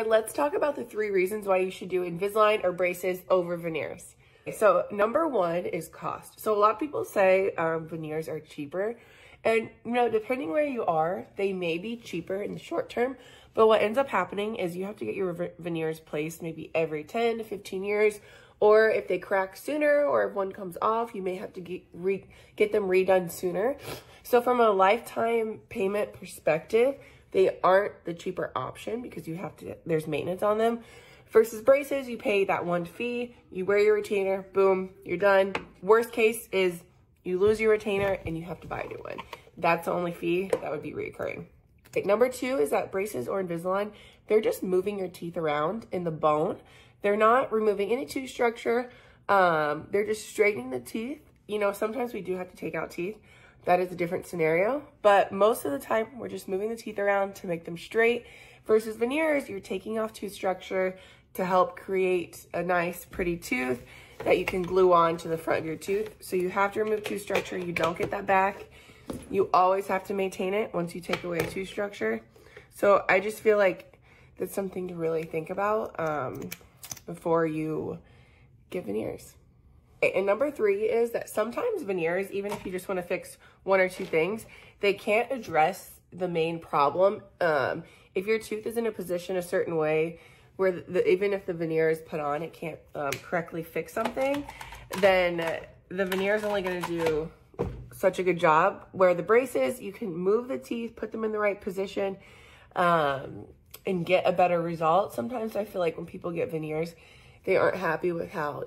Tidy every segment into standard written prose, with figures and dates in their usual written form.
Let's talk about the 3 reasons why you should do Invisalign or braces over veneers. So number 1 is cost. So a lot of people say veneers are cheaper, and depending where you are, they may be cheaper in the short term, but what ends up happening is you have to get your veneers placed maybe every 10 to 15 years, or if they crack sooner or if one comes off, you may have to get them redone sooner. So from a lifetime payment perspective, they aren't the cheaper option because there's maintenance on them. Versus braces, you pay that one fee, you wear your retainer, boom, you're done. Worst case is you lose your retainer and you have to buy a new one. That's the only fee that would be reoccurring. Okay, number 2 is that braces or Invisalign, they're just moving your teeth around in the bone. They're not removing any tooth structure. They're just straightening the teeth. Sometimes we do have to take out teeth. That is a different scenario, but most of the time we're just moving the teeth around to make them straight. Versus veneers, you're taking off tooth structure to help create a nice, pretty tooth that you can glue on to the front of your tooth. So you have to remove tooth structure. You don't get that back. You always have to maintain it once you take away tooth structure. So I just feel like that's something to really think about before you get veneers. And number 3 is that sometimes veneers, even if you just want to fix 1 or 2 things, they can't address the main problem. If your tooth is in a position a certain way where even if the veneer is put on, it can't correctly fix something, then the veneer is only going to do such a good job. Where the braces, you can move the teeth, put them in the right position, and get a better result. Sometimes I feel like when people get veneers, they aren't happy with how,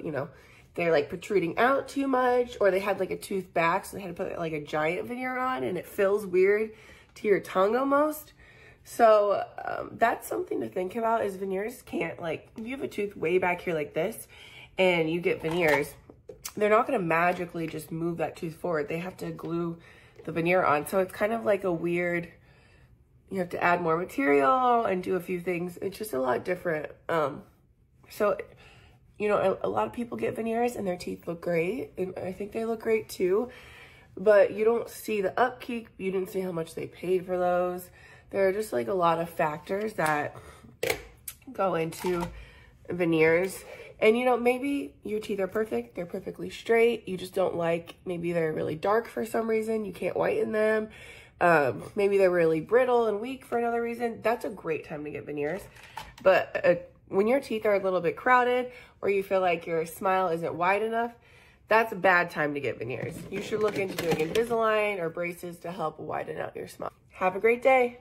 they're like protruding out too much, or they had like a tooth back, so they had to put like a giant veneer on and it feels weird to your tongue almost. So that's something to think about, is veneers can't, like, if you have a tooth way back here like this and you get veneers, they're not going to magically just move that tooth forward. They have to glue the veneer on. So it's kind of like a weird, you have to add more material and do a few things. It's just a lot different. So a lot of people get veneers and their teeth look great, and I think they look great too, but you don't see the upkeep. You didn't see how much they paid for those. There are just like a lot of factors that go into veneers. And maybe your teeth are perfect, they're perfectly straight, you just don't like, maybe they're really dark for some reason, you can't whiten them. Maybe they're really brittle and weak for another reason. That's a great time to get veneers. But when your teeth are a little bit crowded, or you feel like your smile isn't wide enough, that's a bad time to get veneers. You should look into doing Invisalign or braces to help widen out your smile. Have a great day.